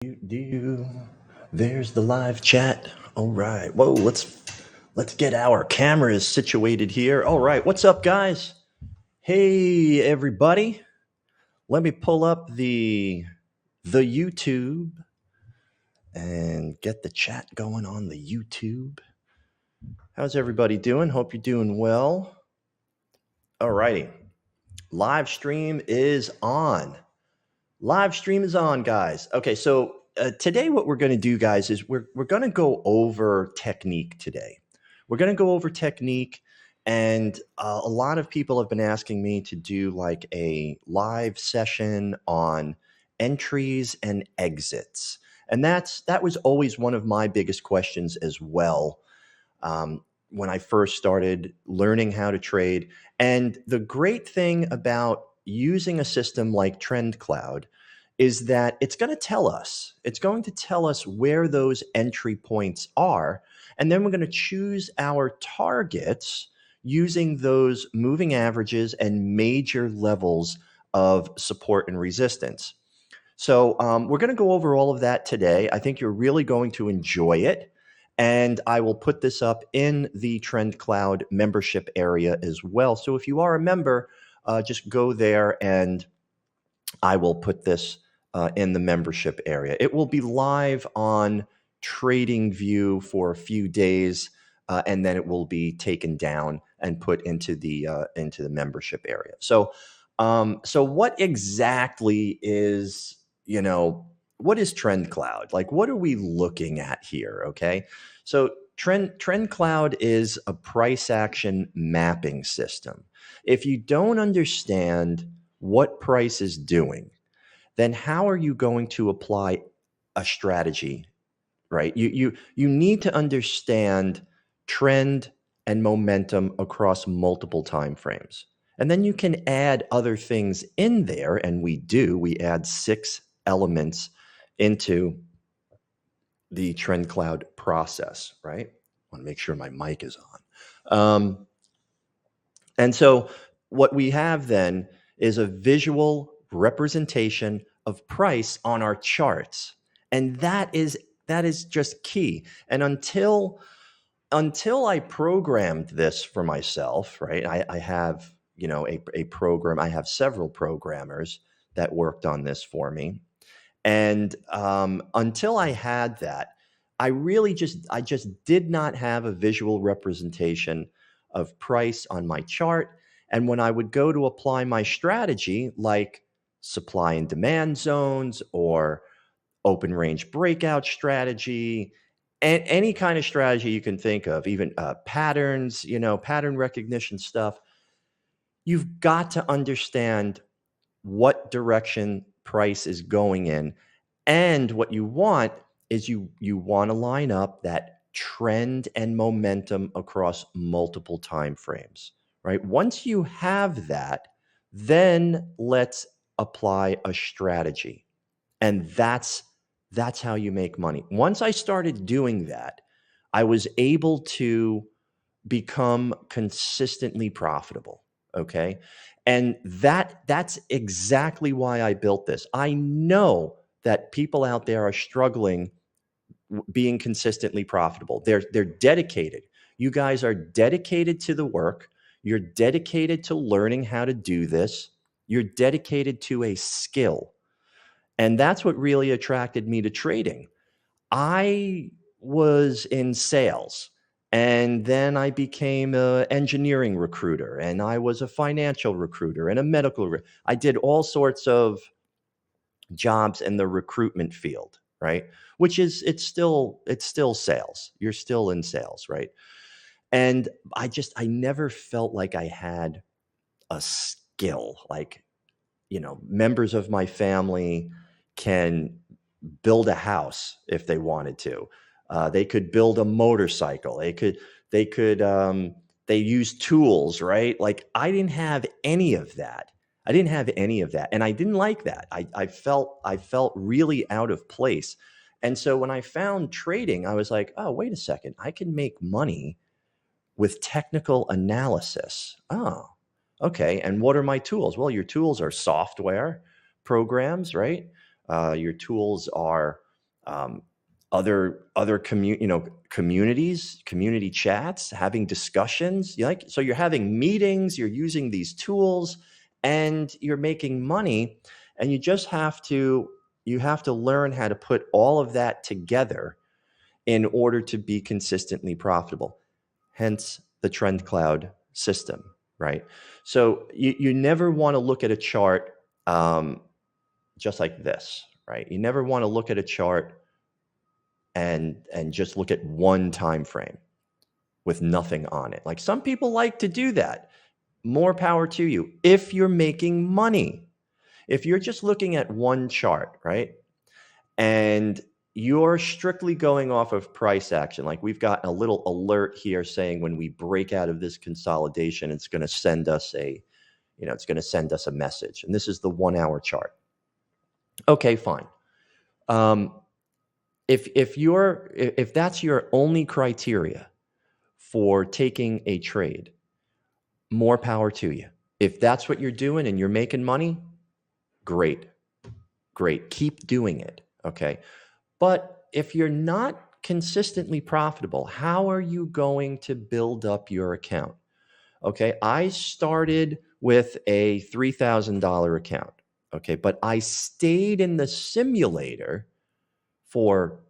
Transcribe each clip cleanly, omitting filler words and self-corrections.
Do there's the live chat. All right. Whoa, let's get our cameras situated here. All right. What's up, guys? Hey, everybody. Let me pull up the YouTube and get the chat going on the YouTube. How's everybody doing? Hope you're doing well. All righty. Live stream is on. Live stream is on, guys. Okay, so today what we're going to do, guys, is we're going to go over technique today. We're going to go over technique, and a lot of people have been asking me to do like a live session on entries and exits, and that was always one of my biggest questions as well. When I first started learning how to trade. And the great thing about using a system like TrendCloud is that it's going to tell us where those entry points are. And then we're going to choose our targets using those moving averages and major levels of support and resistance. So we're going to go over all of that today. I think you're really going to enjoy it. And I will put this up in the TrendCloud membership area as well. So if you are a member, just go there and I will put this in the membership area. It will be live on TradingView for a few days, and then it will be taken down and put into the membership area. So, so what exactly is what is TrendCloud? Like, what are we looking at here? Okay, so TrendCloud is a price action mapping system. If you don't understand what price is doing, then how are you going to apply a strategy, right? You need to understand trend and momentum across multiple time frames. And then you can add other things in there, and we add 6 elements into the TrendCloud process, right? I want to make sure my mic is on. And so what we have then is a visual representation of price on our charts. And that is just key. And until I programmed this for myself, right? I have, a program. I have several programmers that worked on this for me. And until I had that, I just did not have a visual representation of price on my chart. And when I would go to apply my strategy, like supply and demand zones or open range breakout strategy, and any kind of strategy you can think of, even patterns, pattern recognition stuff, you've got to understand what direction price is going in. And what you want is you want to line up that trend and momentum across multiple time frames, right? Once you have that, then let's apply a strategy. And that's how you make money. Once I started doing that, I was able to become consistently profitable, okay? And that's exactly why I built this. I know that people out there are struggling being consistently profitable. They're dedicated. You guys are dedicated to the work. You're dedicated to learning how to do this. You're dedicated to a skill. And that's what really attracted me to trading. I was in sales, and then I became an engineering recruiter, and I was a financial recruiter and a medical. I did all sorts of jobs in the recruitment field, right? Which is it's still sales. You're still in sales, right? And I never felt like I had a skill. Like, members of my family can build a house if they wanted to. They could build a motorcycle. They use tools, right? Like, I didn't have any of that. And I didn't like that. I felt really out of place. And so when I found trading, I was like, oh, wait a second, I can make money with technical analysis. Oh, okay. And what are my tools? Well, your tools are software programs, right? Your tools are um, other communities, community chats, having discussions. So you're having meetings, you're using these tools, and you're making money, and you have to learn how to put all of that together in order to be consistently profitable. Hence the TrendCloud system, right? So you never want to look at a chart just like this, right? You never want to look at a chart and just look at one time frame with nothing on it. Like some people like to do that. More power to you if you're making money. If you're just looking at one chart, right? And you're strictly going off of price action. Like we've got a little alert here saying when we break out of this consolidation, it's going to send us a message. And this is the 1 hour chart. Okay, fine. If that's your only criteria for taking a trade, more power to you. If that's what you're doing and you're making money, great. Keep doing it. Okay. But if you're not consistently profitable, how are you going to build up your account? Okay. I started with a $3,000 account. Okay. But I stayed in the simulator for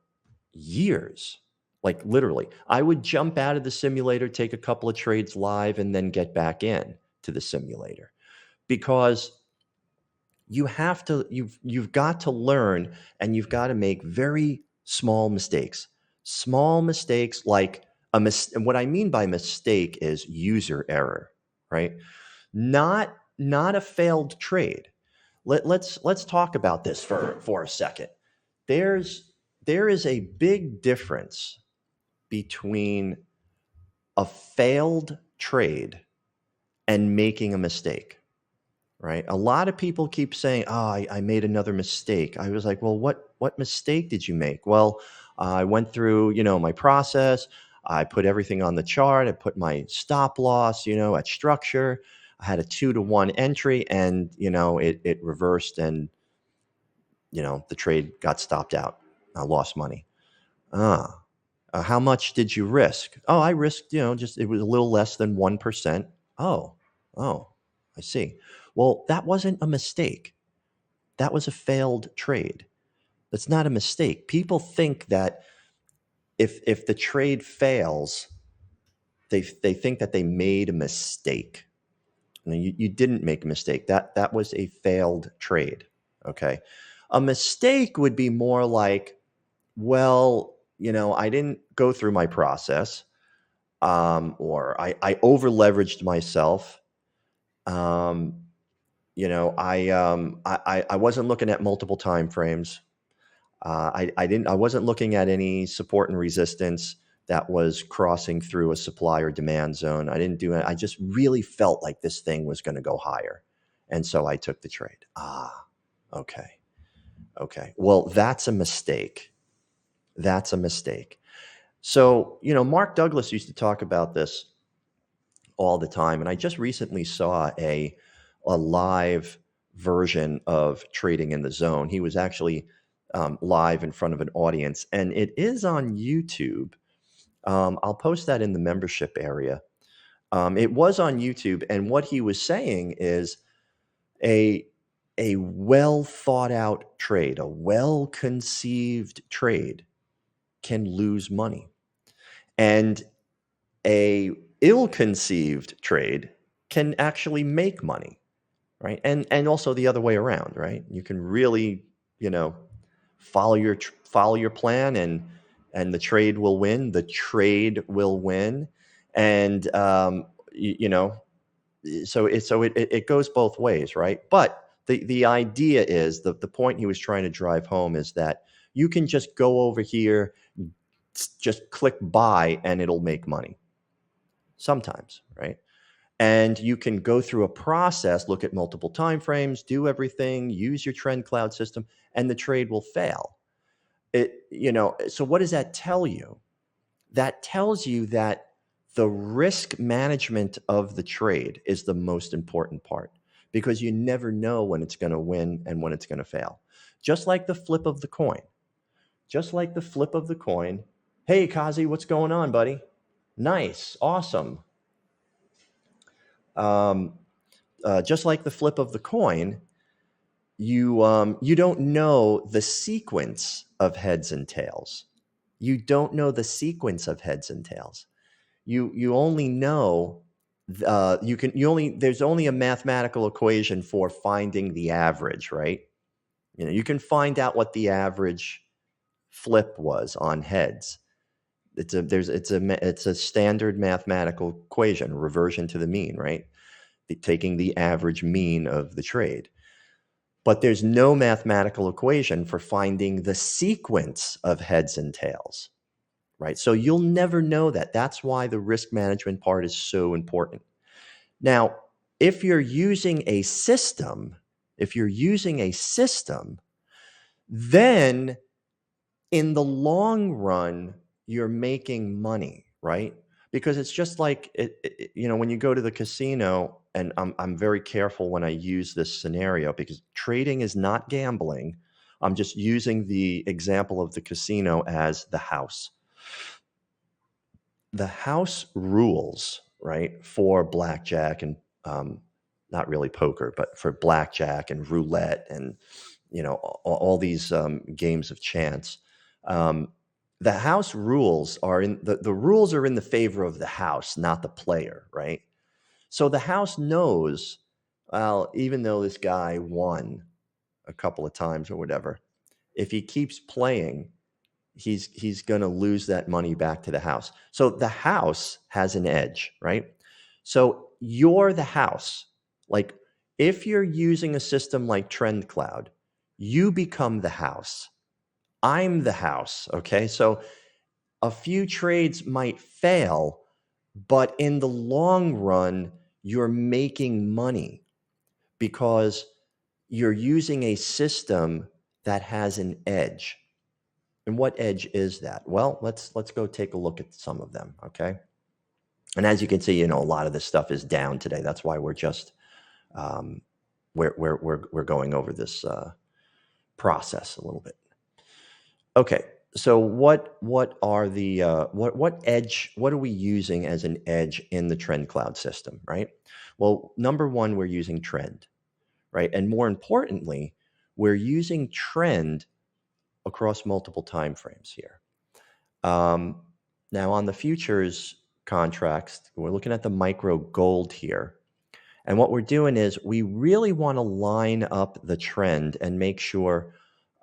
years. Like literally, I would jump out of the simulator, take a couple of trades live, and then get back in to the simulator because you've got to learn, and you've got to make very small mistakes. Small mistakes like what I mean by mistake is user error, right? Not a failed trade. Let's talk about this for a second. There is a big difference between a failed trade and making a mistake, right? A lot of people keep saying, "Oh, I made another mistake." I was like, "Well, what mistake did you make?" Well, I went through, my process. I put everything on the chart. I put my stop loss, at structure. I had a 2-to-1 entry, and it reversed, and the trade got stopped out. I lost money. How much did you risk? Oh, I risked, it was a little less than 1%. Oh, I see. Well, that wasn't a mistake. That was a failed trade. That's not a mistake. People think that if the trade fails, they think that they made a mistake. You didn't make a mistake. That was a failed trade. Okay. A mistake would be more like, well, I didn't go through my process, or I over leveraged myself. I wasn't looking at multiple time frames. I wasn't looking at any support and resistance that was crossing through a supply or demand zone. I didn't do it. I just really felt like this thing was going to go higher. And so I took the trade. Okay. Well, that's a mistake. That's a mistake. So, Mark Douglas used to talk about this all the time. And I just recently saw a live version of Trading in the Zone. He was actually live in front of an audience, and it is on YouTube. I'll post that in the membership area. It was on YouTube, and what he was saying is a well thought out trade, a well conceived trade can lose money, and a ill-conceived trade can actually make money, right? And also the other way around, right? You can really, follow your plan, and the trade will win. The trade will win, and so it goes both ways, right? But the idea is the point he was trying to drive home is that you can just go over here, just click buy, and it'll make money. Sometimes, right? And you can go through a process, look at multiple time frames, do everything, use your TrendCloud system, and the trade will fail. So what does that tell you? That tells you that the risk management of the trade is the most important part, because you never know when it's going to win and when it's going to fail. Just like the flip of the coin. just like the flip of the coin. Hey, Kazi, what's going on, buddy? Nice, awesome. Just like the flip of the coin, you don't know the sequence of heads and tails. You don't know the sequence of heads and tails. You only know there's only a mathematical equation for finding the average, right? You can find out what the average flip was on heads. It's a standard mathematical equation, reversion to the mean, right? Taking the average mean of the trade. But there's no mathematical equation for finding the sequence of heads and tails, right? So you'll never know that. That's why the risk management part is so important. Now, if you're using a system, then in the long run, you're making money, right? Because it's just like, when you go to the casino, and I'm very careful when I use this scenario because trading is not gambling. I'm just using the example of the casino as the house. The house rules, right, for blackjack and not really poker, but for blackjack and roulette and all these games of chance. The house rules are the rules are in the favor of the house, not the player, right? So the house knows, well, even though this guy won a couple of times or whatever, if he keeps playing, he's going to lose that money back to the house. So the house has an edge, right? So you're the house. Like if you're using a system like TrendCloud, you become the house. I'm the house, okay? So a few trades might fail, but in the long run, you're making money because you're using a system that has an edge. And what edge is that? Well, let's go take a look at some of them, okay? And as you can see, a lot of this stuff is down today. That's why we're just we're going over this process a little bit. Okay, so what are the what edge? What are we using as an edge in the TrendCloud system, right? Well, number one, we're using trend, right? And more importantly, we're using trend across multiple time frames here. Now on the futures contracts, we're looking at the micro gold here. And what we're doing is we really want to line up the trend and make sure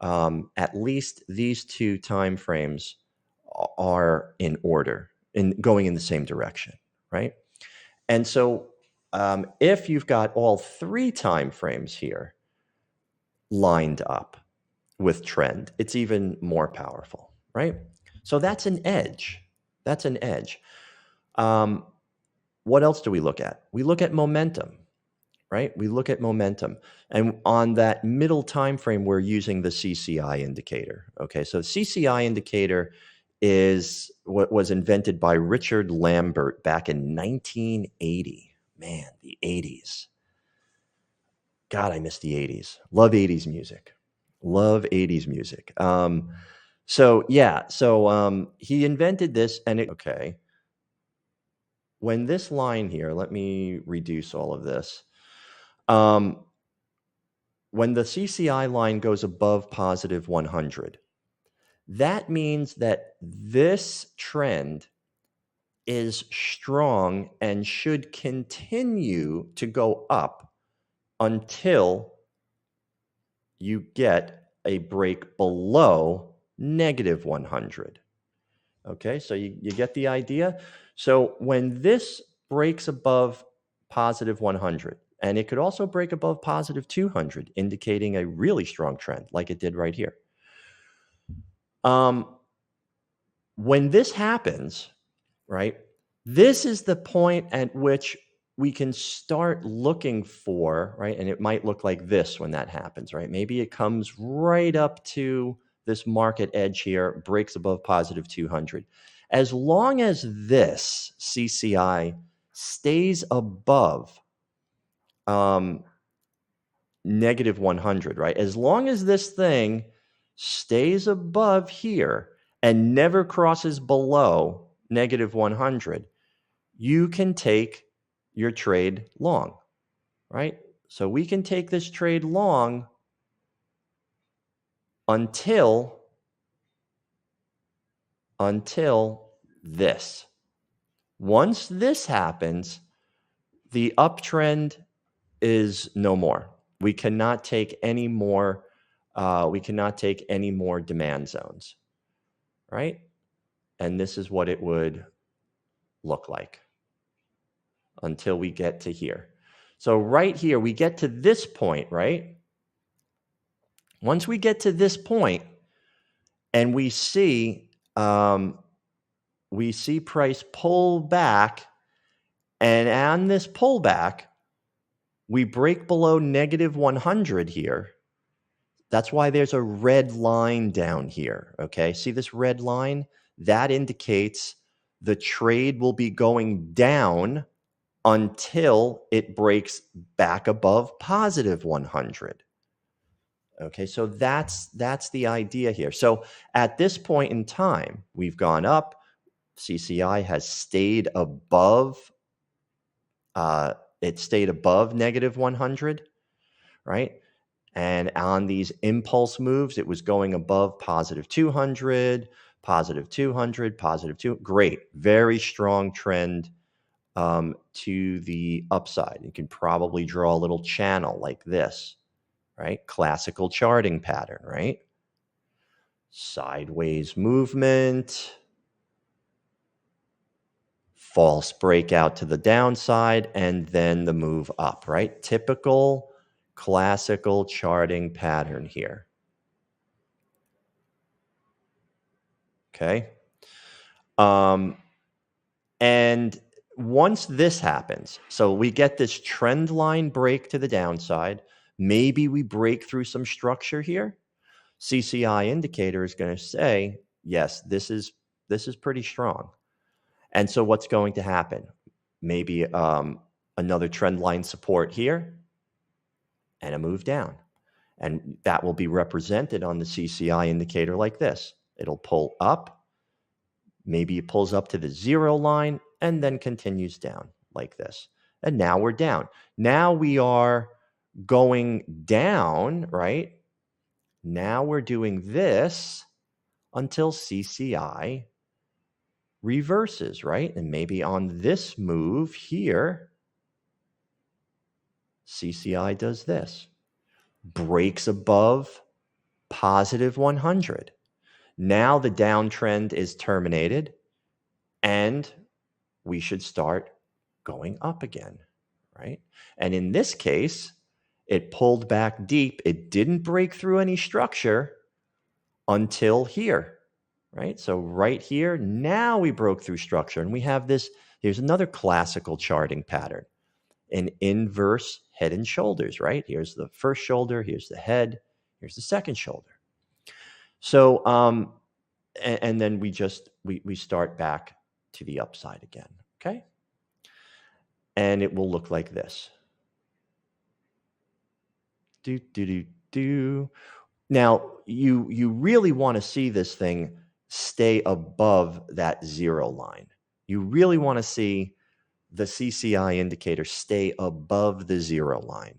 at least these two time frames are in order and going in the same direction, right? And so if you've got all three time frames here lined up with trend, it's even more powerful, right? So that's an edge. That's an edge. What else do we look at? We look at momentum, right? We look at momentum. And on that middle time frame, we're using the CCI indicator. Okay, so CCI indicator is what was invented by Richard Lambert back in 1980. Man, the 80s. God, I miss the 80s. Love 80s music. Love 80s music. So he invented this okay. When this line here, let me reduce all of this. When the CCI line goes above positive 100, that means that this trend is strong and should continue to go up until you get a break below negative 100. Okay, so you get the idea? So when this breaks above positive 100, and it could also break above positive 200, indicating a really strong trend like it did right here. When this happens, right, this is the point at which we can start looking for, right, and it might look like this when that happens, right? Maybe it comes right up to this market edge here, breaks above positive 200. As long as this CCI stays above negative 100, right? As long as this thing stays above here and never crosses below negative 100, you can take your trade long, right? So we can take this trade long until this. Once this happens, the uptrend is no more. We cannot take any more. We cannot take any more demand zones, right? And this is what it would look like until we get to here. So right here, we get to this point, right? Once we get to this point, and we see price pull back, and on this pullback, we break below negative 100 here. That's why there's a red line down here, okay? See this red line? That indicates the trade will be going down until it breaks back above positive 100. Okay, so that's the idea here. So at this point in time, we've gone up. CCI has stayed above. It stayed above negative 100, right? And on these impulse moves, it was going above positive 200, positive 200, positive 2. Great, very strong trend to the upside. You can probably draw a little channel like this, right? Classical charting pattern, right? Sideways movement, false breakout to the downside, and then the move up, right? Typical classical charting pattern here. Okay. And once this happens, so we get this trend line break to the downside, maybe we break through some structure here. CCI indicator is going to say, yes, this is pretty strong. And so what's going to happen? Maybe another trend line support here and a move down. And that will be represented on the CCI indicator like this. It'll pull up. Maybe it pulls up to the 0 line and then continues down like this. And now we're down. Now we are going down, right? Now we're doing this until CCI reverses, right? And maybe on this move here, CCI does this. Breaks above positive 100. Now the downtrend is terminated and we should start going up again, right? And in this case, it pulled back deep. It didn't break through any structure until here, right? So right here, now we broke through structure and we have this. Here's another classical charting pattern, an inverse head and shoulders, right? Here's the first shoulder, here's the head, here's the second shoulder. So, and then we start back to the upside again, okay? And it will look like this. Now, you really want to see this thing stay above that 0 line. You really want to see the CCI indicator stay above the 0 line.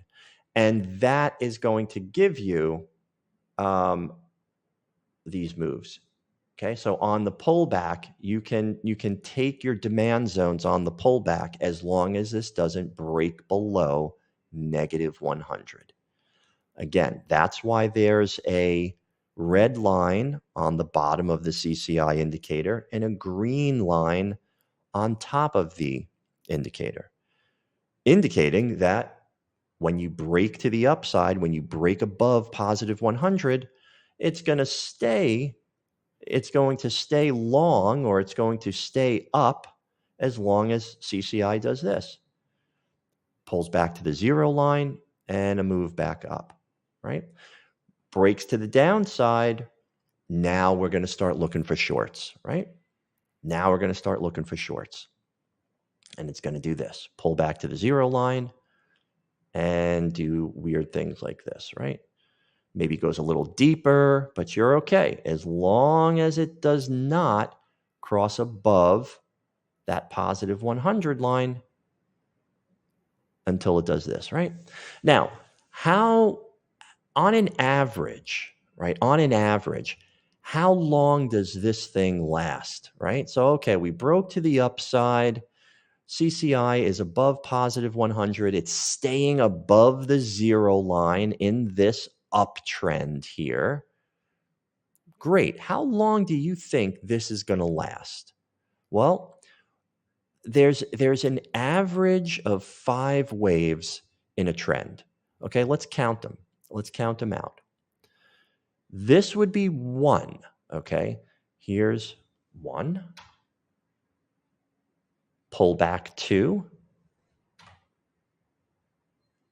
And that is going to give you these moves. Okay, so on the pullback, you can take your demand zones on the pullback as long as this doesn't break below negative 100. Again, that's why there's a red line on the bottom of the CCI indicator and a green line on top of the indicator, indicating that when you break to the upside, when you break above positive 100, it's going to stay long, or it's going to stay up as long as CCI does this. Pulls back to the 0 line and a move back up, right? Breaks to the downside. Now we're going to start looking for shorts, right? Now we're going to start looking for shorts. And it's going to do this. Pull back to the 0 line and do weird things like this, right? maybe goes a little deeper, but you're okay as long as it does not cross above that positive 100 line until it does this, right? Now, how on an average, right? On an average, how long does this thing last, right? So, okay, we broke to the upside. CCI is above positive 100. It's staying above the zero line in this uptrend here. Great. How long do you think this is going to last? Well, there's an average of 5 waves in a trend. Okay, let's count them. Let's count them out. This would be 1, okay? Here's 1. Pull back 2.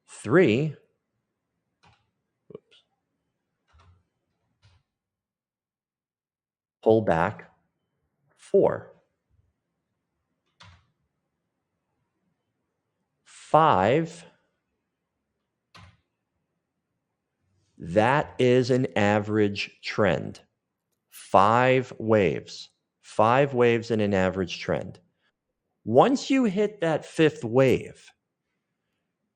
3. Oops. Pull back 4. 5. That is an average trend. 5 waves. 5 waves in an average trend. Once you hit that 5th wave,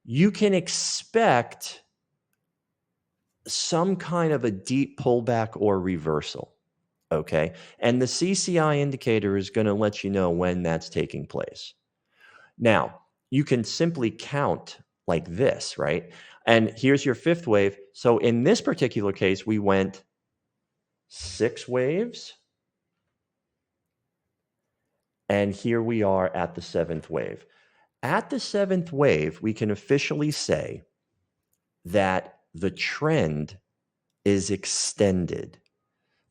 you can expect some kind of a deep pullback or reversal, okay? And the CCI indicator is going to let you know when that's taking place. Now, you can simply count like this, right? And here's your 5th wave. So in this particular case, we went 6 waves. And here we are at the 7th wave. At the 7th wave, we can officially say that the trend is extended.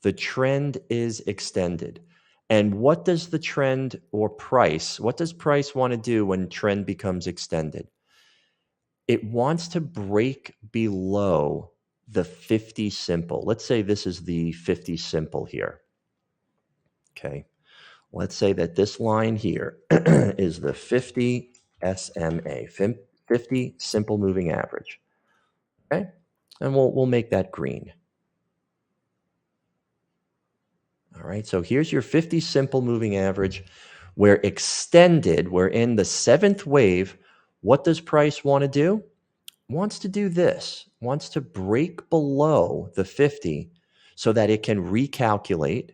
The trend is extended. And what does the trend or price, what does price want to do when trend becomes extended? It wants to break below the 50 simple. Let's say this is the 50 simple here. Okay. Let's say that this line here is the 50 SMA, 50 simple moving average. Okay. And we'll make that green. All right. So here's your 50 simple moving average. We're extended. We're in the 7th wave. What does price want to do? Wants to do this, wants to break below the 50 so that it can recalculate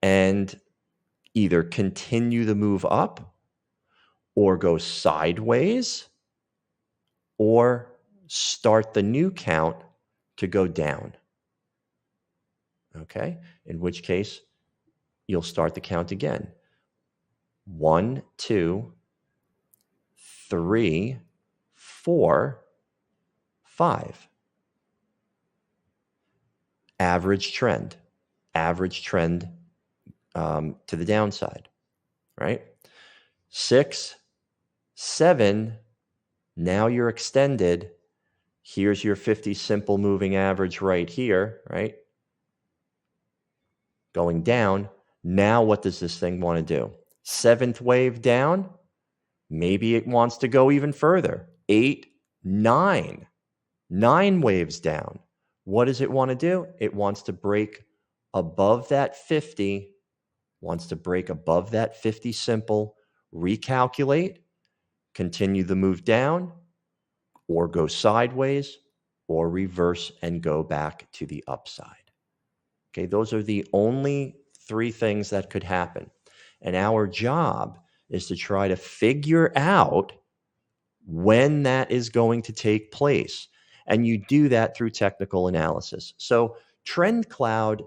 and either continue the move up or go sideways or start the new count to go down. Okay, in which case you'll start the count again. 1, 2, 3, 4, 5. Average trend to the downside, right? 6, 7, now you're extended. Here's your 50 simple moving average right here, right? Going down. Now what does this thing want to do? 7th wave down. Maybe it wants to go even further. 8, 9. 9 waves down. What does it want to do? It wants to break above that 50, wants to break above that 50 simple, recalculate, continue the move down, or go sideways, or reverse and go back to the upside. Okay, those are the only 3 things that could happen. And our job is to try to figure out when that is going to take place. And you do that through technical analysis. So TrendCloud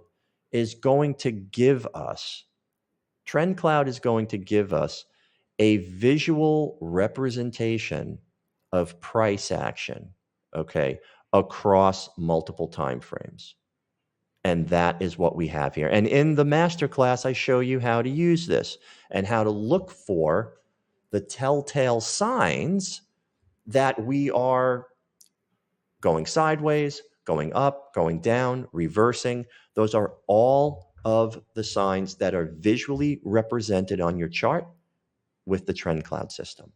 is going to give us a visual representation of price action, okay, across multiple time frames. And that is what we have here. And in the masterclass, I show you how to use this and how to look for the telltale signs that we are going sideways, going up, going down, reversing. Those are all of the signs that are visually represented on your chart with the TrendCloud system.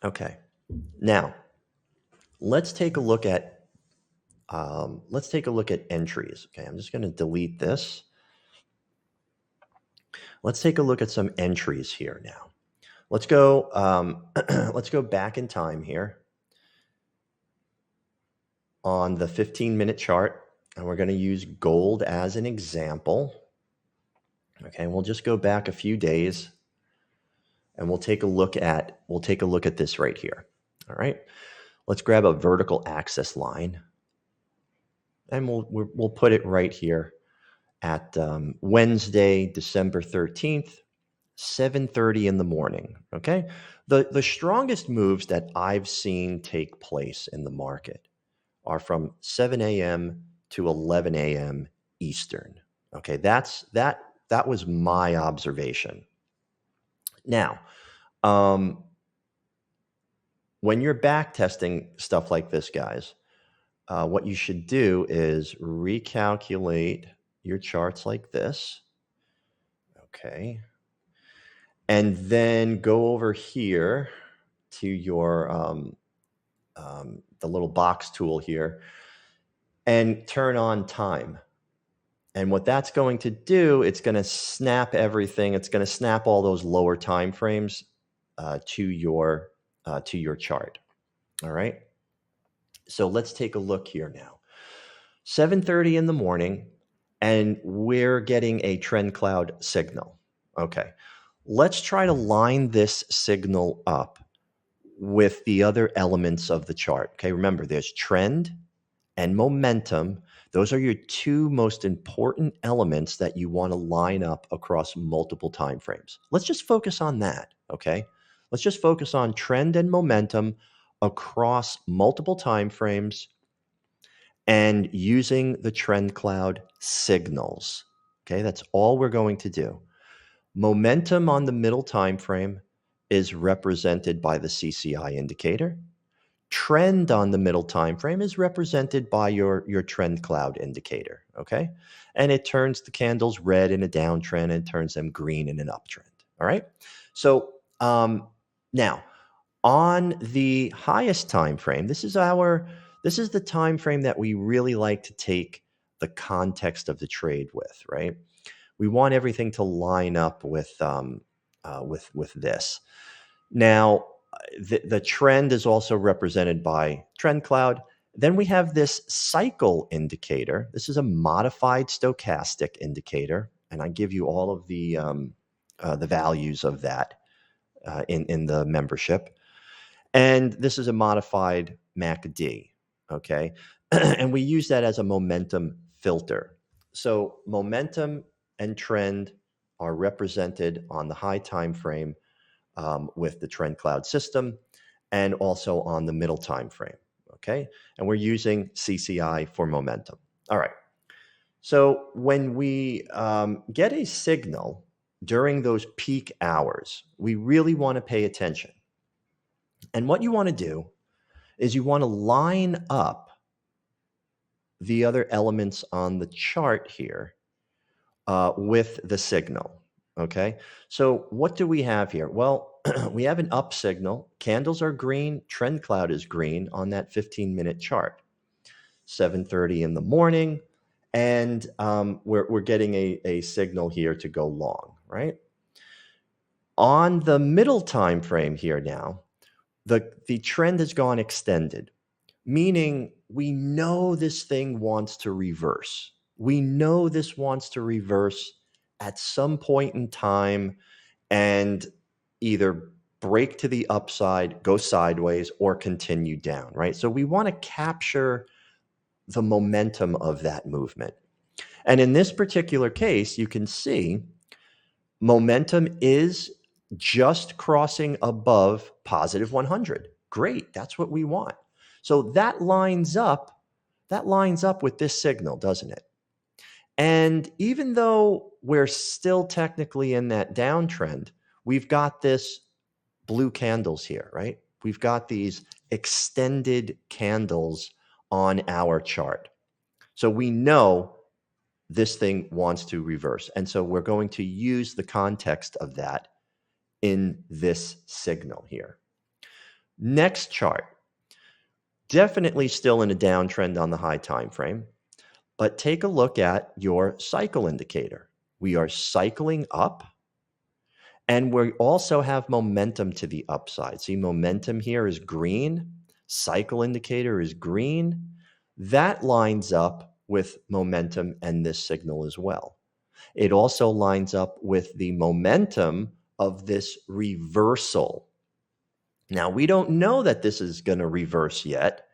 Okay. Now, let's take a look at entries. Okay, I'm just going to delete this. Let's take a look at some entries here now. Let's go. Let's go back in time here on the 15-minute chart, and we're going to use gold as an example. Okay, we'll just go back a few days, and we'll take a look at this right here. All right, let's grab a vertical axis line, and we'll put it right here at Wednesday, December 13th, 7:30 in the morning. Okay, the strongest moves that I've seen take place in the market are from 7 a.m. to 11 a.m. Eastern. Okay, that was my observation. Now, when you're back testing stuff like this, guys, what you should do is recalculate your charts like this. Okay. And then go over here to your the little box tool here and turn on time. And what that's going to do, it's going to snap everything. It's going to snap all those lower time frames to your chart. All right. So let's take a look here now. 7:30 in the morning, and we're getting a TrendCloud signal. Okay. Let's try to line this signal up with the other elements of the chart. Okay. Remember, there's trend and momentum. Those are your two most important elements that you want to line up across multiple time frames. Let's just focus on that, okay? Let's just focus on trend and momentum across multiple time frames and using the TrendCloud signals. Okay, that's all we're going to do. Momentum on the middle time frame is represented by the CCI indicator. Trend on the middle time frame is represented by your TrendCloud indicator, okay? And it turns the candles red in a downtrend and turns them green in an uptrend, all right? So now on the highest time frame, this is the time frame that we really like to take the context of the trade with, right? We want everything to line up with this. Now, the trend is also represented by TrendCloud. Then we have this cycle indicator. This is a modified stochastic indicator, and I give you all of the values of that in the membership. And this is a modified MACD, okay? And we use that as a momentum filter. So momentum and trend are represented on the high time frame with the TrendCloud system, and also on the middle time frame, okay? And we're using CCI for momentum. All right. So when we get a signal during those peak hours, we really want to pay attention. And what you want to do is you want to line up the other elements on the chart here with the signal. Okay, so what do we have here? Well, we have an up signal. Candles are green. TrendCloud is green on that 15-minute chart. 7:30 in the morning, and we're getting a signal here to go long, right? On the middle time frame here now, the trend has gone extended, meaning we know this thing wants to reverse. We know this wants to reverse at some point in time and either break to the upside, go sideways, or continue down, right? So we want to capture the momentum of that movement. And in this particular case, you can see momentum is just crossing above positive 100. Great, that's what we want. So that lines up with this signal, doesn't it? And even though we're still technically in that downtrend, we've got this blue candles here, right? We've got these extended candles on our chart. So we know this thing wants to reverse. And so we're going to use the context of that in this signal here. Next chart, definitely still in a downtrend on the high time frame, but take a look at your cycle indicator. We are cycling up, and we also have momentum to the upside. See, momentum here is green, cycle indicator is green. That lines up with momentum and this signal as well. It also lines up with the momentum of this reversal. Now, we don't know that this is going to reverse yet,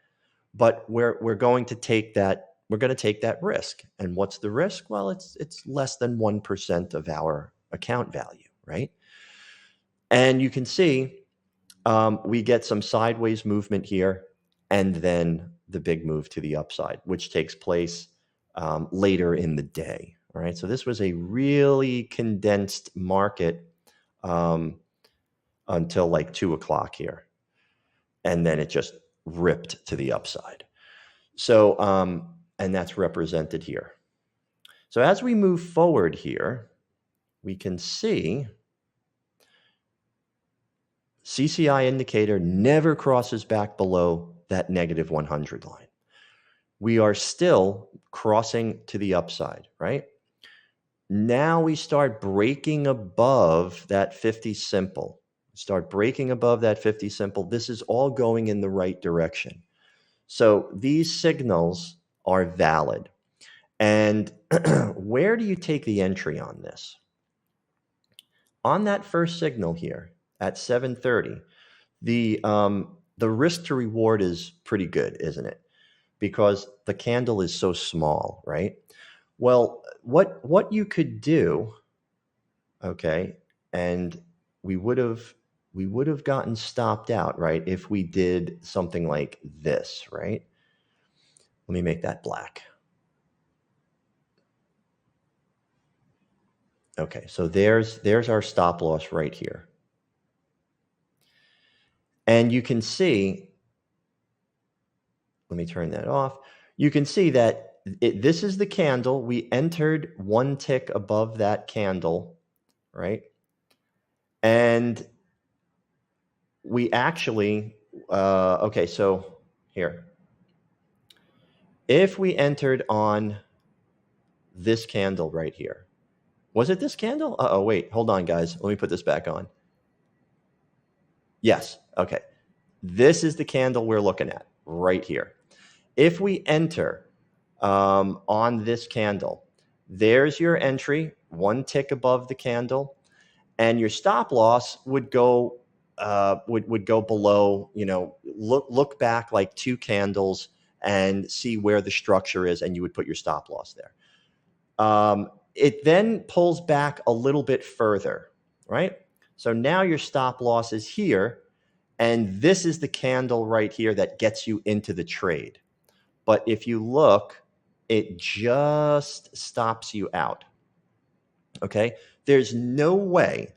but we're going to take that risk. And what's the risk? Well, it's less than 1% of our account value, right? And you can see we get some sideways movement here, and then the big move to the upside, which takes place later in the day. All right, so this was a really condensed market until like 2 o'clock here, and then it just ripped to the upside. So, and that's represented here. So as we move forward here, we can see CCI indicator never crosses back below that negative 100 line. We are still crossing to the upside, right? Now we start breaking above that 50 simple. Start breaking above that 50 simple. This is all going in the right direction. So these signals are valid. And where do you take the entry on this? On that first signal here at 7:30, the risk to reward is pretty good, isn't it? Because the candle is so small, right? Well, what you could do, okay, and we would have gotten stopped out, right, if we did something like this, right? Let me make that black. Okay, so there's our stop loss right here. And you can see, let me turn that off. You can see that this is the candle. We entered one tick above that candle, right? And we actually, okay, so here. If we entered on this candle right here, was it this candle? Uh-oh, wait, hold on, guys. Let me put this back on. Yes, okay. This is the candle we're looking at right here. If we enter on this candle, there's your entry, one tick above the candle, and your stop loss would go would go below. You know, look back like 2 candles and see where the structure is, and you would put your stop loss there. It then pulls back a little bit further, right? So now your stop loss is here, and this is the candle right here that gets you into the trade. But if you look, it just stops you out. Okay? There's no way,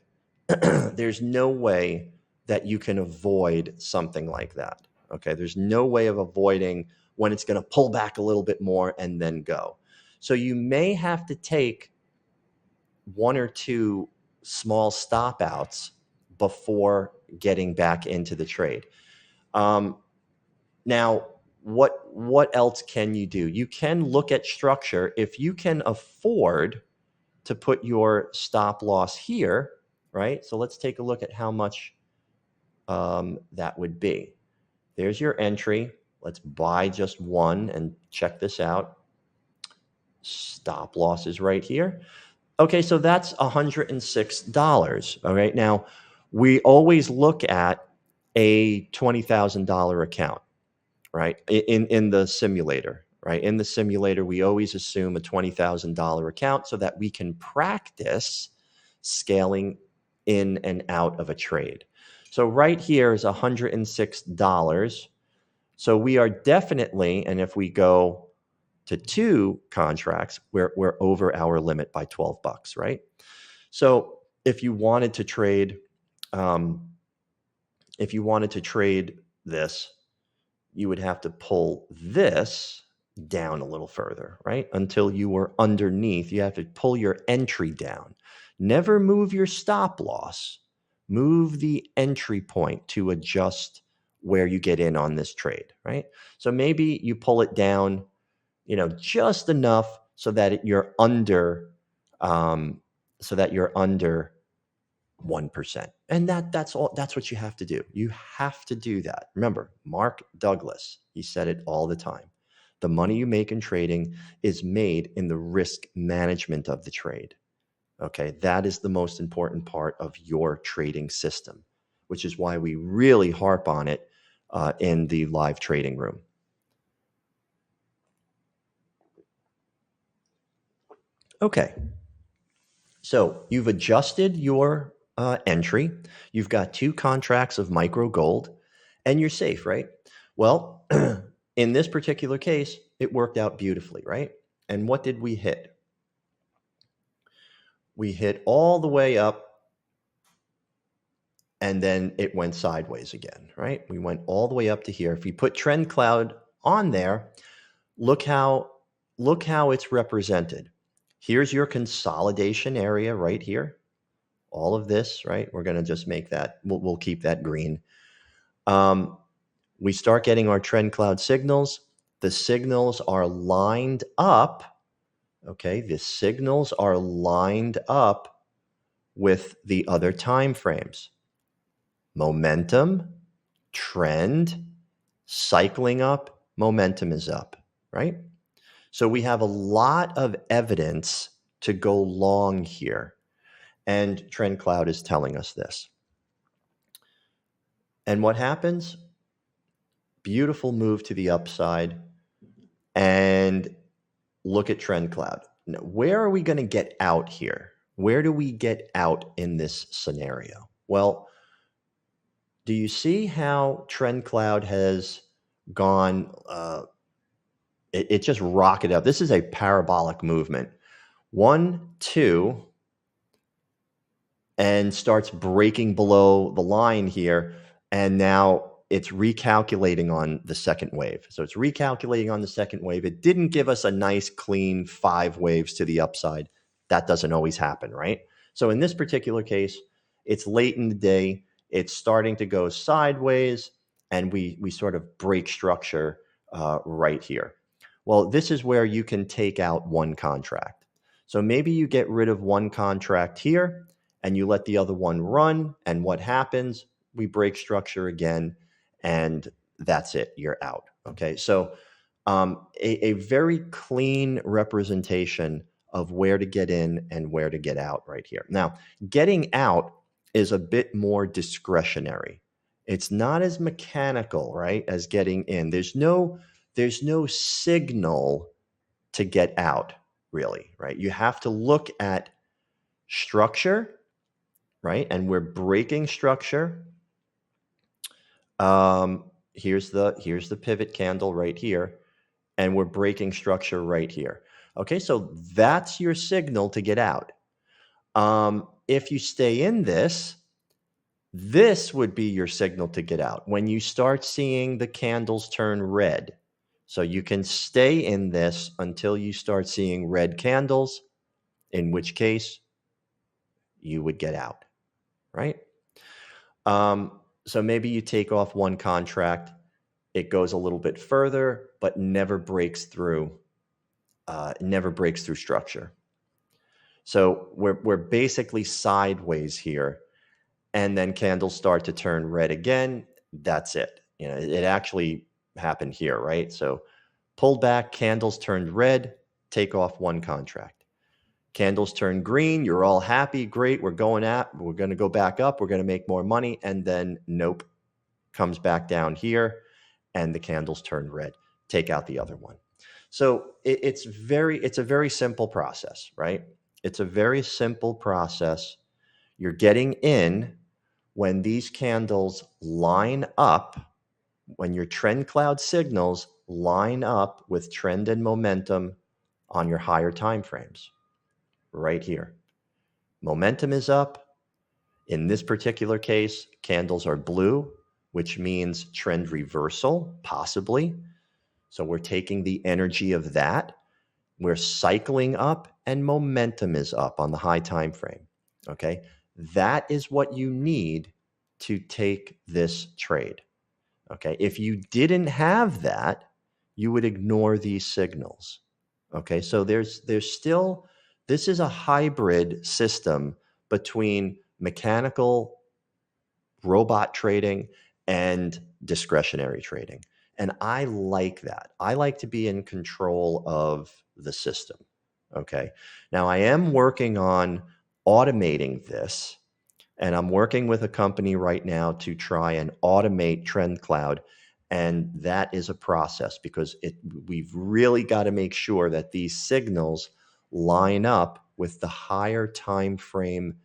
there's no way that you can avoid something like that. Okay? There's no way of avoiding when it's going to pull back a little bit more and then go. So you may have to take 1 or 2 small stop outs before getting back into the trade. Now, what else can you do? You can look at structure. If you can afford to put your stop loss here, right? So let's take a look at how much that would be. There's your entry. Let's buy just one and check this out. Stop loss is right here. Okay, so that's $106. All right, now we always look at a $20,000 account, right? In the simulator, right? In the simulator, we always assume a $20,000 account so that we can practice scaling in and out of a trade. So right here is $106. So we are definitely, and if we go to 2 contracts, we're over our limit by $12, right? So if you wanted to trade, this, you would have to pull this down a little further, right? Until you were underneath. You have to pull your entry down. Never move your stop loss. Move the entry point to adjust where you get in on this trade, right? So maybe you pull it down, just enough so that you're under, um, so that you're under 1%. And that's all. That's what you have to do. You have to do that. Remember, Mark Douglas, he said it all the time. The money you make in trading is made in the risk management of the trade. Okay, that is the most important part of your trading system, which is why we really harp on it in the live trading room. Okay, so you've adjusted your entry. You've got 2 contracts of micro gold, and you're safe, right? Well, in this particular case, it worked out beautifully, right? And what did we hit? We hit all the way up, and then it went sideways again, right? We went all the way up to here. If you put TrendCloud on there, look how it's represented. Here's your consolidation area right here. All of this, right? We're going to just make that, we'll keep that green. We start getting our TrendCloud signals. The signals are lined up. Okay, the signals are lined up with the other time frames. Momentum, trend, cycling up, momentum is up, right? So we have a lot of evidence to go long here. And TrendCloud is telling us this. And what happens? Beautiful move to the upside. And look at TrendCloud. Now, where are we going to get out here? Where do we get out in this scenario? Well, do you see how TrendCloud has gone? It just rocketed up. This is a parabolic movement. 1, 2, and starts breaking below the line here. And now it's recalculating on the second wave. So it's recalculating on the second wave. It didn't give us a nice, clean 5 waves to the upside. That doesn't always happen, right? So in this particular case, it's late in the day. It's starting to go sideways, and we sort of break structure right here. Well, this is where you can take out one contract. So maybe you get rid of one contract here, and you let the other one run, and what happens? We break structure again, and that's it. You're out. Okay, so a very clean representation of where to get in and where to get out right here. Now, getting out is a bit more discretionary. It's not as mechanical, right, as getting in. There's no signal to get out, really, right? You have to look at structure, right? And we're breaking structure. Here's the pivot candle right here, and we're breaking structure right here. Okay, so that's your signal to get out. If you stay in this would be your signal to get out when you start seeing the candles turn red. So you can stay in this until you start seeing red candles, in which case you would get out, right? So maybe you take off one contract, it goes a little bit further, but never breaks through structure. So we're basically sideways here, and then candles start to turn red again. That's it. It actually happened here, right? So pulled back, candles turned red, take off one contract. Candles turn green, you're all happy, great, we're going to go back up, we're going to make more money, and then nope, comes back down here, and the candles turn red. Take out the other one. So it's a very simple process, right? It's a very simple process. You're getting in when these candles line up, when your TrendCloud signals line up with trend and momentum on your higher time frames. Right here. Momentum is up. In this particular case, candles are blue, which means trend reversal, possibly. So we're taking the energy of that. We're cycling up, and momentum is up on the high time frame. Okay? That is what you need to take this trade. Okay, if you didn't have that, you would ignore these signals. Okay, so there's still, this is a hybrid system between mechanical robot trading and discretionary trading. And I like that. I like to be in control of the system. Okay. Now I am working on automating this, and I'm working with a company right now to try and automate TrendCloud. And that is a process because we've really got to make sure that these signals line up with the higher time frame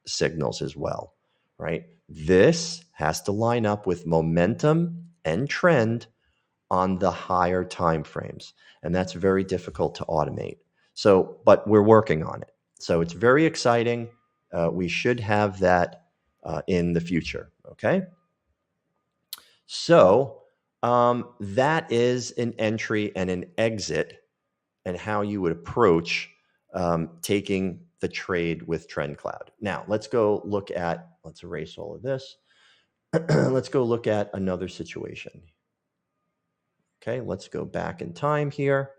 signals as well, right? This has to line up with momentum and trend on the higher time frames. And that's very difficult to automate. So, but we're working on it. So it's very exciting. We should have that in the future. Okay. So that is an entry and an exit, and how you would approach taking the trade with TrendCloud. Now let's go look at, let's erase all of this. Let's go look at another situation. Okay, let's go back in time here.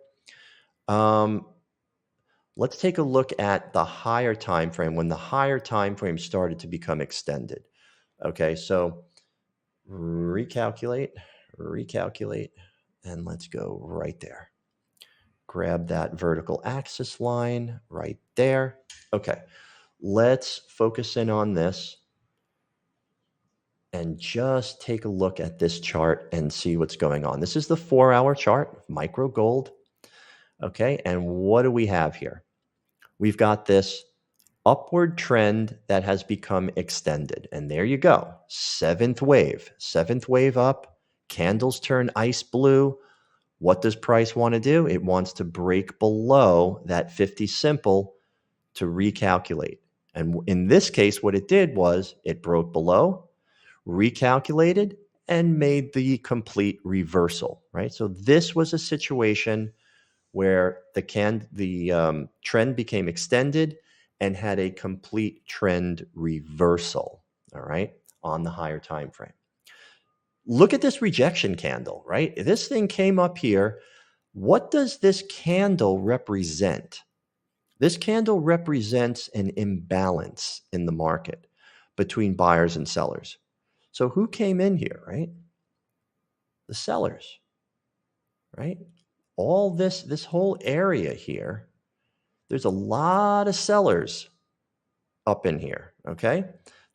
Let's take a look at the higher time frame, when the higher time frame started to become extended. Okay, so recalculate, and let's go right there. Grab that vertical axis line right there. Okay, let's focus in on this and just take a look at this chart and see what's going on. This is the 4-hour chart, micro gold. Okay, and what do we have here? We've got this upward trend that has become extended. And there you go, seventh wave up, candles turn ice blue. What does price want to do? It wants to break below that 50 simple to recalculate. And in this case, what it did was it broke below, recalculated, and made the complete reversal, right? So this was a situation where the trend became extended and had a complete trend reversal, all right, on the higher time frame. Look at this rejection candle, right? This thing came up here. What does this candle represent? This candle represents an imbalance in the market between buyers and sellers. So who came in here, right? The sellers, right? All this whole area here, there's a lot of sellers up in here, okay?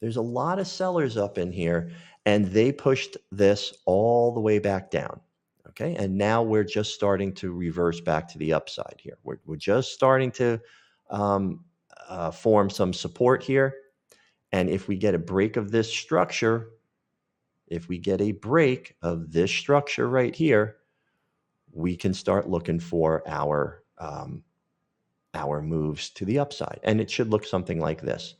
There's a lot of sellers up in here, and they pushed this all the way back down, okay? And now we're just starting to reverse back to the upside here. We're just starting to form some support here. And if we get a break of this structure, right here, we can start looking for our moves to the upside. And it should look something like this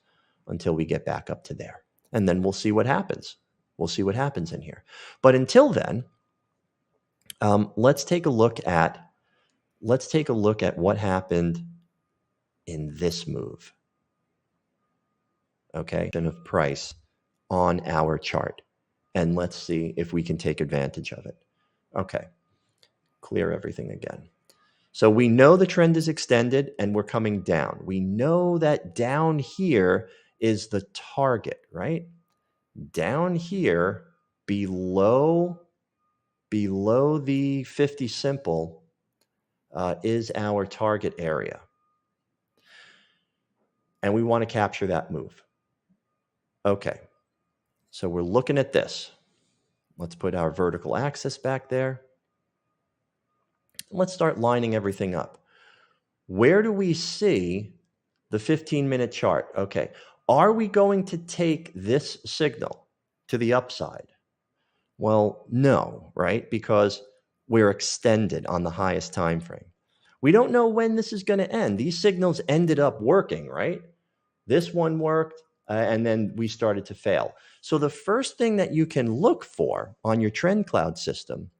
until we get back up to there. And then we'll see what happens. We'll see what happens in here. But until then, let's take a look at what happened in this move. Okay, of price on our chart. And let's see if we can take advantage of it. Okay, clear everything again. So we know the trend is extended and we're coming down. We know that down here is the target, right? Down here below the 50 simple is our target area. And we want to capture that move. Okay, so we're looking at this. Let's put our vertical axis back there. Let's start lining everything up. Where do we see the 15-minute chart? Okay, are we going to take this signal to the upside? Well, no, right? Because we're extended on the highest time frame. We don't know when this is going to end. These signals ended up working, right? This one worked, and then we started to fail. So the first thing that you can look for on your TrendCloud system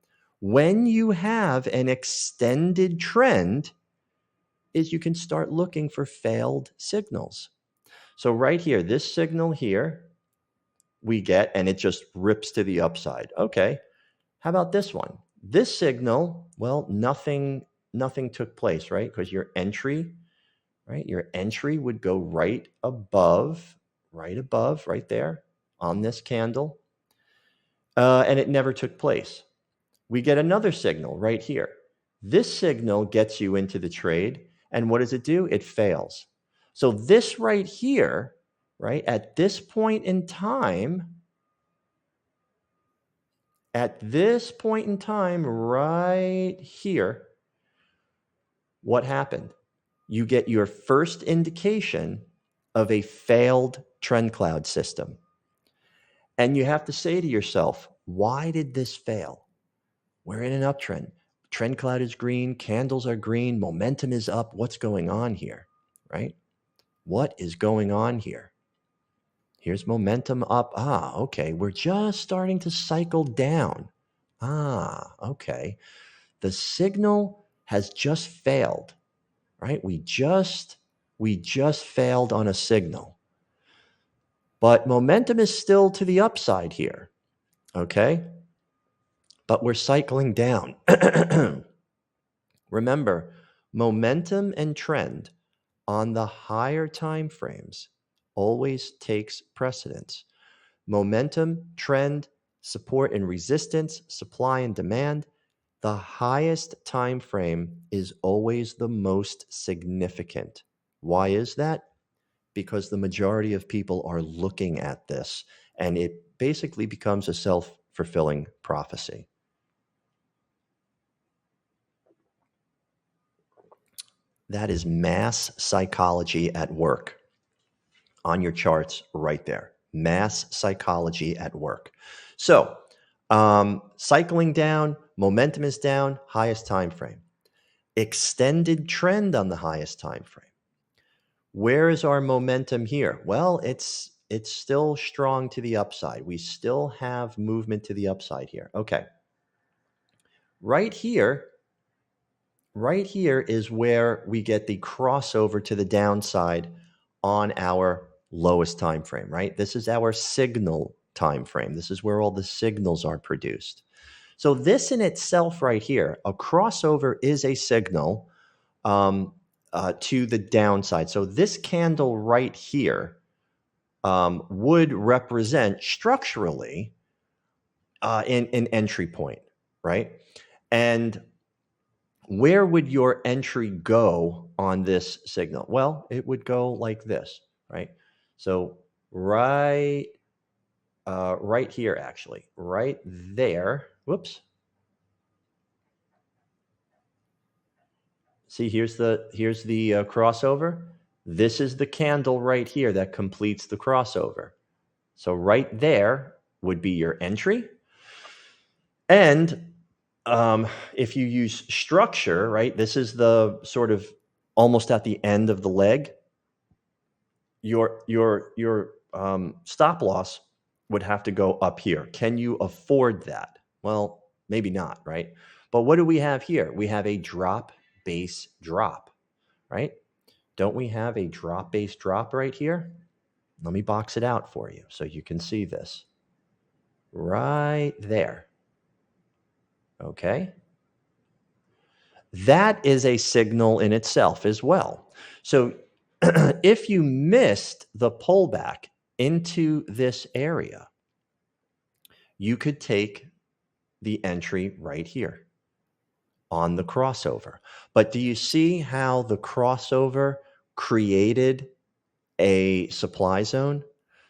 when you have an extended trend is you can start looking for failed signals. So right here, this signal here, we get, and it just rips to the upside. Okay, how about this one? This signal, well, nothing took place, right? Because your entry, right? Your entry would go right above, right there on this candle, and it never took place. We get another signal right here. This signal gets you into the trade, and what does it do? It fails. So this right here, right, at this point in time, right here, what happened? You get your first indication of a failed TrendCloud system. And you have to say to yourself, why did this fail? We're in an uptrend. TrendCloud is green, candles are green, momentum is up. What's going on here, right? What is going on here? Here's momentum up. Okay. We're just starting to cycle down. Okay. The signal has just failed, right? We just failed on a signal. But momentum is still to the upside here, okay? But we're cycling down. Remember, momentum and trend on the higher time frames always takes precedence. Momentum, trend, support and resistance, supply and demand, the highest time frame is always the most significant. Why is that? Because the majority of people are looking at this, and it basically becomes a self-fulfilling prophecy. That is mass psychology at work on your charts right there. Mass psychology at work. So, cycling down, momentum is down, highest time frame. Extended trend on the highest time frame. Where is our momentum here? Well, it's still strong to the upside. We still have movement to the upside here. Okay. Right here is where we get the crossover to the downside on our lowest time frame, right? This is our signal time frame. This is where all the signals are produced. So this in itself right here, a crossover is a signal to the downside. So this candle right here would represent structurally an entry point, right? And where would your entry go on this signal? Well, it would go like this, right? So right here, actually, right there. Whoops. See, here's the crossover. This is the candle right here that completes the crossover. So right there would be your entry. And if you use structure, right, this is the sort of almost at the end of the leg. Your stop loss would have to go up here. Can you afford that? Well, maybe not, right? But what do we have here? We have a drop base drop, right? Don't we have a drop base drop right here? Let me box it out for you so you can see this. Right there. Okay. That is a signal in itself as well. So if you missed the pullback into this area, you could take the entry right here on the crossover. But do you see how the crossover created a supply zone?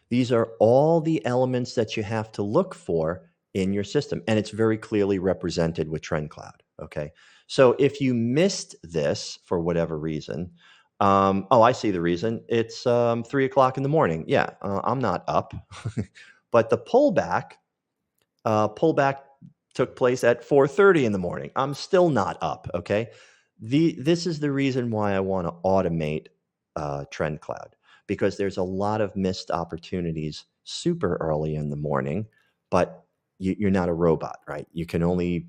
These are all the elements that you have to look for in your system, and it's very clearly represented with TrendCloud. Okay, so if you missed this for whatever reason, I see the reason. It's 3 o'clock in the morning. Yeah, I'm not up, but the pullback took place at 4:30 in the morning. I'm still not up. Okay, this is the reason why I want to automate TrendCloud, because there's a lot of missed opportunities super early in the morning, but you're not a robot, right? You can only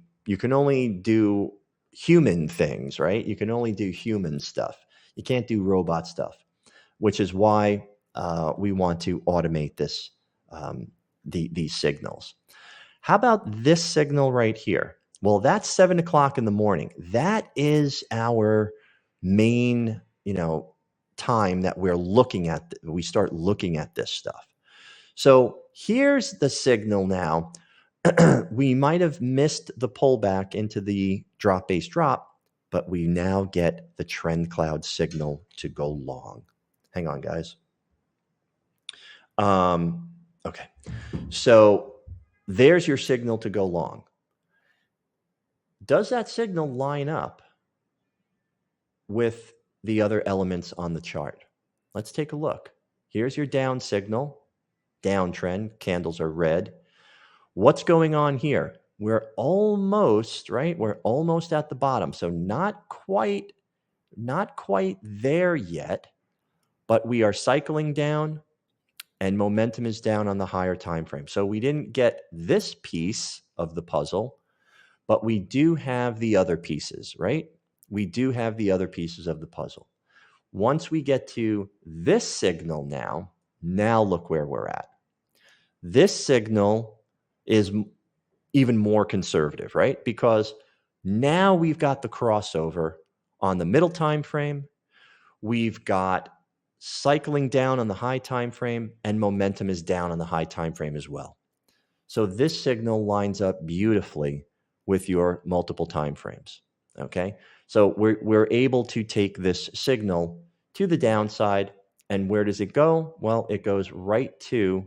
do human things, right? You can only do human stuff. You can't do robot stuff, which is why we want to automate this these signals. How about this signal right here? Well, that's 7 o'clock in the morning. That is our main, time that we're looking at. We start looking at this stuff. So here's the signal now. We might have missed the pullback into the drop base drop, but we now get the trend cloud signal to go long. Hang on, guys. Okay. So there's your signal to go long. Does that signal line up with the other elements on the chart? Let's take a look. Here's your down signal, downtrend, candles are red. What's going on here? We're almost, right? We're almost at the bottom. So not quite there yet, but we are cycling down and momentum is down on the higher time frame. So we didn't get this piece of the puzzle, but we do have the other pieces, right? We do have the other pieces of the puzzle. Once we get to this signal now look where we're at. This signal is even more conservative, right? Because now we've got the crossover on the middle time frame. We've got cycling down on the high time frame, and momentum is down on the high time frame as well. So this signal lines up beautifully with your multiple time frames. Okay, so we're able to take this signal to the downside, and where does it go? Well, it goes right to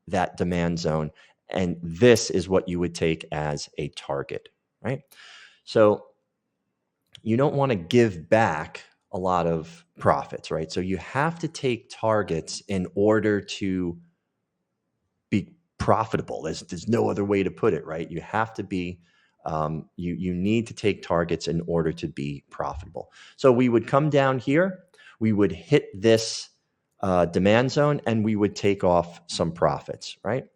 that demand zone, and this is what you would take as a target, right? So you don't want to give back a lot of profits, right? So you have to take targets in order to be profitable. There's no other way to put it, right? You have to be, you need to take targets in order to be profitable. So we would come down here, we would hit this demand zone, and we would take off some profits, right?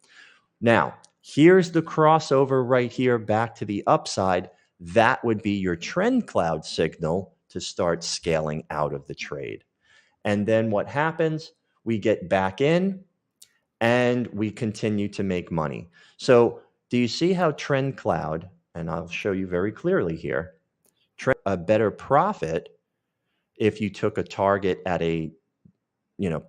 Now, here's the crossover right here back to the upside. That would be your trend cloud signal to start scaling out of the trade. And then what happens? We get back in and we continue to make money. So do you see how trend cloud, and I'll show you very clearly here, a better profit if you took a target at a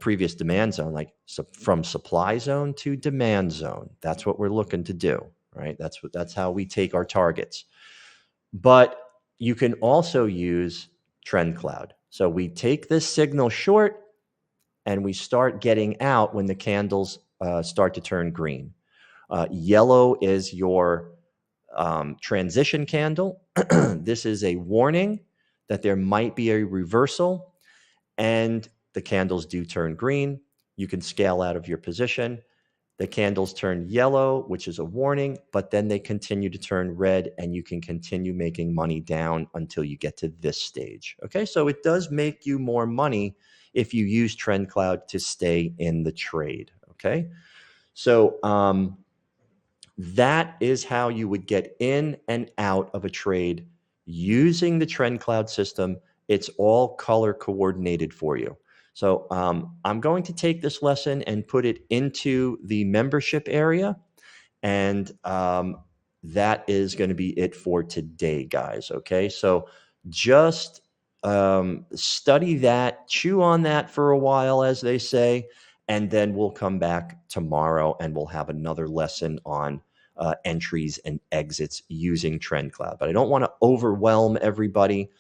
previous demand zone, like from supply zone to demand zone. That's what we're looking to do, right? That's how we take our targets. But you can also use trend cloud. So we take this signal short and we start getting out when the candles start to turn green. Yellow is your transition candle. This is a warning that there might be a reversal, and the candles do turn green. You can scale out of your position. The candles turn yellow, which is a warning, but then they continue to turn red, and you can continue making money down until you get to this stage. Okay, so it does make you more money if you use TrendCloud to stay in the trade. Okay, so that is how you would get in and out of a trade using the TrendCloud system. It's all color coordinated for you. So I'm going to take this lesson and put it into the membership area. And that is going to be it for today, guys. Okay, so just study that, chew on that for a while, as they say, and then we'll come back tomorrow and we'll have another lesson on entries and exits using TrendCloud. But I don't want to overwhelm everybody.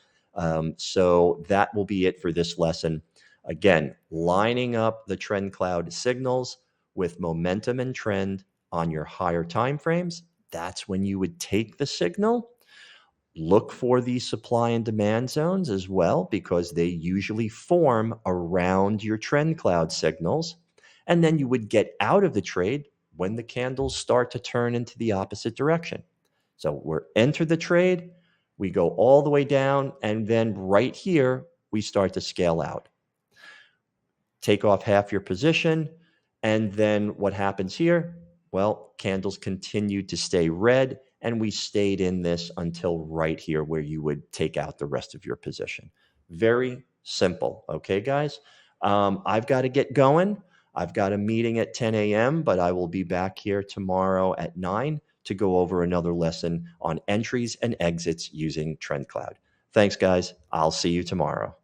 So that will be it for this lesson. Again, lining up the TrendCloud signals with momentum and trend on your higher time frames. That's when you would take the signal. Look for the supply and demand zones as well, because they usually form around your TrendCloud signals. And then you would get out of the trade when the candles start to turn into the opposite direction. So we're enter the trade, we go all the way down, and then right here, we start to scale out. Take off half your position, and then what happens here? Well, candles continued to stay red, and we stayed in this until right here where you would take out the rest of your position. Very simple. Okay, guys? I've got to get going. I've got a meeting at 10 a.m., but I will be back here tomorrow at 9 to go over another lesson on entries and exits using TrendCloud. Thanks, guys. I'll see you tomorrow.